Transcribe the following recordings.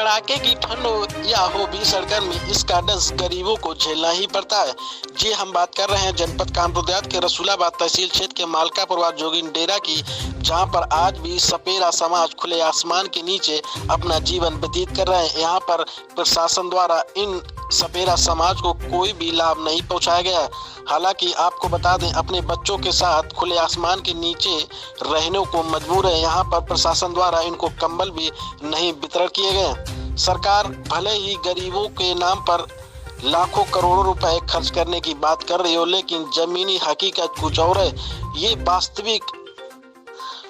कड़ाके की ठंड हो या हो भीषण गर्मी, इसका डंस गरीबों को झेलना ही पड़ता है। जी हम बात कर रहे हैं जनपद कानपुर देहात के रसूलाबाद तहसील क्षेत्र के मालकापुर जोगिन डेरा की, जहां पर आज भी सपेरा समाज खुले आसमान के नीचे अपना जीवन व्यतीत कर रहे हैं। यहां पर प्रशासन द्वारा इन सपेरा समाज को कोई भी लाभ नहीं पहुंचाया गया। हालांकि आपको बता दें, अपने बच्चों के साथ खुले आसमान के नीचे रहने को मजबूर है। यहाँ पर प्रशासन द्वारा इनको कंबल भी नहीं वितरण किए गए। सरकार भले ही गरीबों के नाम पर लाखों करोड़ों रुपए खर्च करने की बात कर रही हो, लेकिन जमीनी हकीकत कुछ और है। ये वास्तविक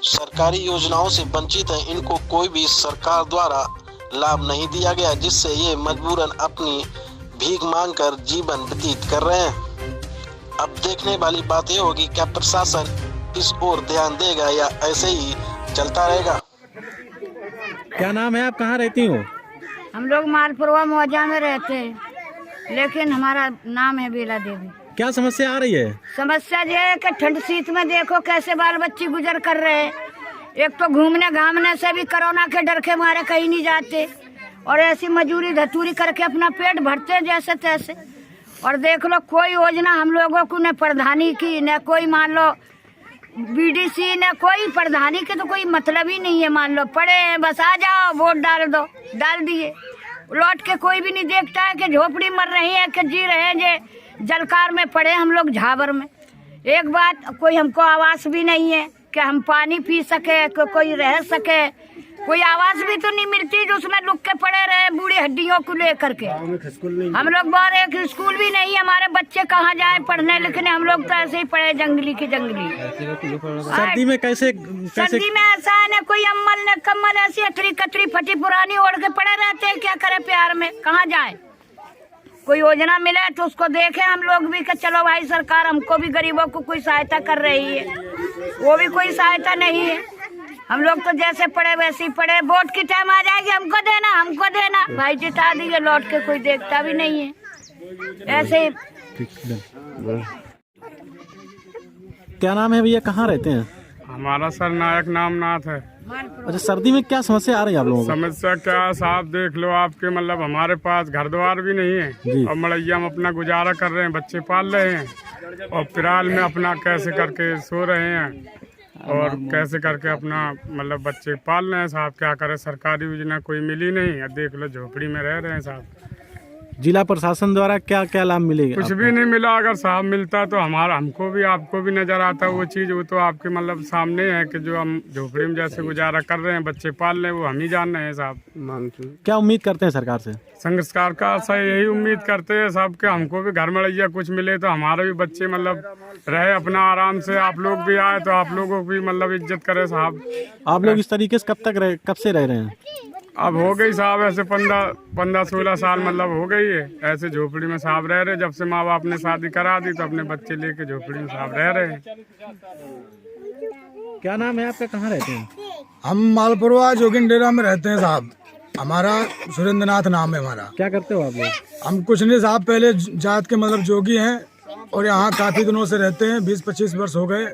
सरकारी योजनाओं से वंचित है। इनको कोई भी सरकार द्वारा लाभ नहीं दिया गया, जिससे ये मजबूरन अपनी भीख मांगकर जीवन व्यतीत कर रहे हैं। अब देखने वाली बात ये होगी, क्या प्रशासन इस ओर ध्यान देगा या ऐसे ही चलता रहेगा। क्या नाम है, आप कहाँ रहती हो? हम लोग मालपुरवा मौजा में रहते हैं, लेकिन हमारा नाम है बेला देवी। क्या समस्या आ रही है? समस्या ये है कि ठंड शीत में देखो कैसे बाल बच्चे गुजर कर रहे हैं। एक तो घूमने घामने से भी कोरोना के डर के मारे कहीं नहीं जाते, और ऐसी मजूरी धतूरी करके अपना पेट भरते हैं जैसे तैसे। और देख लो, कोई योजना हम लोगों को न प्रधानी की, न कोई मान लो बीडीसी, न कोई प्रधानी के तो कोई मतलब ही नहीं है। मान लो पड़े हैं, बस आ जाओ वोट डाल दो, डाल दिए, लौट के कोई भी नहीं देखता है कि झोपड़ी मर रही है कि जी रहे हैं। जे जलकार में पड़े हम लोग, झाबर में। एक बात, कोई हमको आवास भी नहीं है कि हम पानी पी सके, कोई रह सके। कोई आवास भी तो नहीं मिलती जो उसमें लुक के पड़े रहे बूढ़ी हड्डियों को लेकर के। हम लोग बाहर एक स्कूल भी नहीं है, हमारे बच्चे कहाँ जाए पढ़ने लिखने। हम लोग तो ऐसे ही पढ़े जंगली की जंगली। सर्दी में कैसे सर्दी में ऐसा है न कोई अम्मल न कम्मल, ऐसी अतरी कतरी फटी पुरानी ओढ़ के पड़े रहते हैं। क्या करे प्यार में, कहाँ जाए। कोई योजना मिले तो उसको देखे हम लोग भी कि चलो भाई सरकार हमको भी गरीबों को कोई सहायता कर रही है। वो भी कोई सहायता नहीं है। हम लोग तो जैसे पड़े वैसे ही पड़े। वोट की टाइम आ जाएगी, हमको देना, हमको देना, भाई जिता दिए, लौट के कोई देखता भी नहीं है। ऐसे ही। क्या नाम है भैया, कहाँ रहते हैं? हमारा सर नायक नामनाथ है। अच्छा, सर्दी में क्या समस्या आ रही है आप लोगों को? समस्या क्या साहब, देख लो आपके, मतलब हमारे पास घर द्वार भी नहीं है और मड़ैया में अपना गुजारा कर रहे हैं, बच्चे पाल रहे हैं और फिलहाल में अपना कैसे करके सो रहे हैं और कैसे करके अपना मतलब बच्चे पाल रहे हैं साहब। क्या करें, सरकारी योजना कोई मिली नहीं है। देख लो झोपड़ी में रह रहे हैं साहब। जिला प्रशासन द्वारा क्या क्या लाभ मिलेगा? कुछ भी नहीं मिला। अगर साहब मिलता तो हमारा हमको भी आपको भी नजर आता वो चीज़। वो तो आपके मतलब सामने है कि जो हम झोपड़ी में जैसे गुजारा कर रहे हैं, बच्चे पाल रहे हैं, वो हम ही जान रहे हैं साहब। क्या उम्मीद करते हैं सरकार से? संस्कार का ऐसा यही उम्मीद करते हैं सब कि हमको भी घर मड़ैया कुछ मिले तो हमारे भी बच्चे मतलब रहे अपना आराम से। आप लोग भी आए तो आप लोगों को भी मतलब इज्जत करे साहब। आप लोग इस तरीके से कब से रह रहे हैं? अब हो गई साहब ऐसे 15-16 साल मतलब हो गई है ऐसे झोपड़ी में साहब रह रहे। जब से माँ बाप ने शादी करा दी तो अपने बच्चे लेके झोपड़ी में साहब रह रहे हैं। क्या नाम है आपका, कहाँ रहते हैं? हम मालपुरवा जोगिन डेरा में रहते हैं साहब। हमारा सुरेंद्र नाथ नाम है हमारा। क्या करते हो आप लोग? हम कुछ नहीं साहब, पहले जात के मतलब जोगी हैं और यहाँ काफी दिनों से रहते हैं, 20-25 वर्ष हो गए।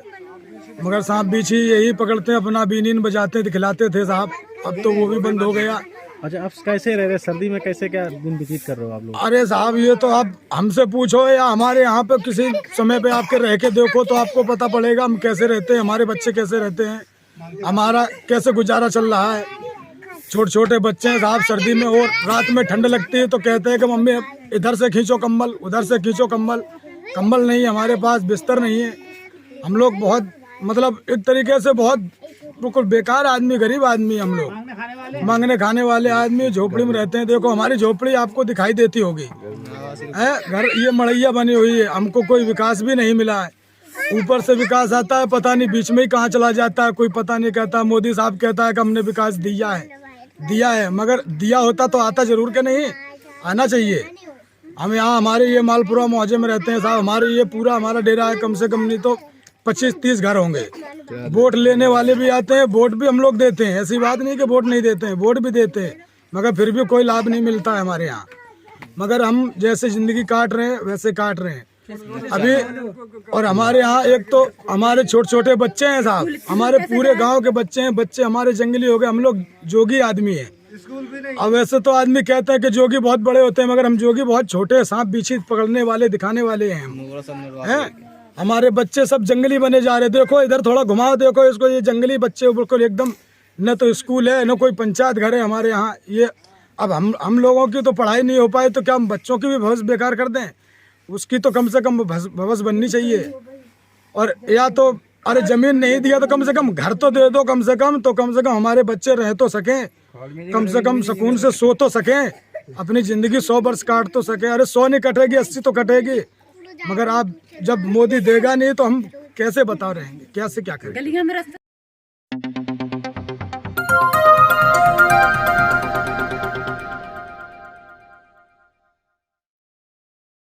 मगर सांप बीछी यही पकड़ते हैं, अपना बीनीन बजाते थे, खिलाते थे साहब। अब तो वो भी बंद हो गया। अच्छा, अब कैसे रह रहे, सर्दी में कैसे क्या दिन व्यतीत कर रहे हो आप लोग? अरे साहब, ये तो आप हमसे पूछो या हमारे यहाँ पे किसी समय पे आपके रह के देखो तो आपको पता पड़ेगा हम कैसे रहते हैं, हमारे बच्चे कैसे रहते हैं, हमारा कैसे गुजारा चल रहा है। छोटे छोटे बच्चे हैं साहब, सर्दी में और रात में ठंड लगती है तो कहते हैं कि मम्मी इधर से खींचो कंबल, उधर से खींचो कंबल। कंबल नहीं है हमारे पास, बिस्तर नहीं है। हम लोग बहुत मतलब एक तरीके से बहुत बिल्कुल बेकार आदमी, गरीब आदमी हम लोग, मांगने खाने वाले आदमी, झोपड़ी में रहते हैं। देखो हमारी झोपड़ी आपको दिखाई देती होगी है, घर ये मड़ैया बनी हुई है। हमको कोई विकास भी नहीं मिला है। ऊपर से विकास आता है, पता नहीं बीच में ही कहाँ चला जाता है, कोई पता नहीं कहता। मोदी साहब कहता है कि हमने विकास दिया है, मगर दिया होता तो आता जरूर के नहीं, आना चाहिए। हम यहाँ हमारे ये मालपुरा मौजे में रहते हैं साहब। हमारे ये पूरा हमारा डेरा है, कम से कम नहीं तो 25-30 घर होंगे। वोट लेने वाले भी आते हैं, वोट भी हम लोग देते हैं। ऐसी बात नहीं कि वोट नहीं देते हैं, वोट भी देते हैं, मगर फिर भी कोई लाभ नहीं मिलता है हमारे यहाँ। मगर हम जैसे जिंदगी काट रहे हैं वैसे काट रहे हैं अभी। और हमारे यहाँ एक तो हमारे छोटे छोटे बच्चे हैं साहब, हमारे पूरे गांव के बच्चे हैं। बच्चे हमारे जंगली हो गए, हम लोग जोगी आदमी हैं। अब वैसे तो आदमी कहता है कि जोगी बहुत बड़े होते हैं, मगर हम जोगी बहुत छोटे, सांप बिच्छी पकड़ने वाले दिखाने वाले हैं हम हैं। हमारे बच्चे सब जंगली बने जा रहे। देखो इधर थोड़ा घुमाओ, देखो इसको, ये जंगली बच्चे बिल्कुल एकदम, न तो स्कूल है न कोई पंचायत घर है हमारे यहाँ। ये अब हम लोगों की तो पढ़ाई नहीं हो पाई तो क्या हम बच्चों की भी भविष्य बेकार कर दें? उसकी तो कम से कम भविष्य बननी चाहिए। और या तो अरे जमीन नहीं दिया तो कम से कम घर तो दे दो, कम से कम हमारे बच्चे रह तो सकें, कम से कम सुकून से सो तो सकें, अपनी जिंदगी 100 वर्ष काट तो सके। अरे 100 नहीं कटेगी, 80 तो कटेगी, मगर आप जब मोदी देगा नहीं तो हम कैसे बता रहेंगे, क्या से क्या करें।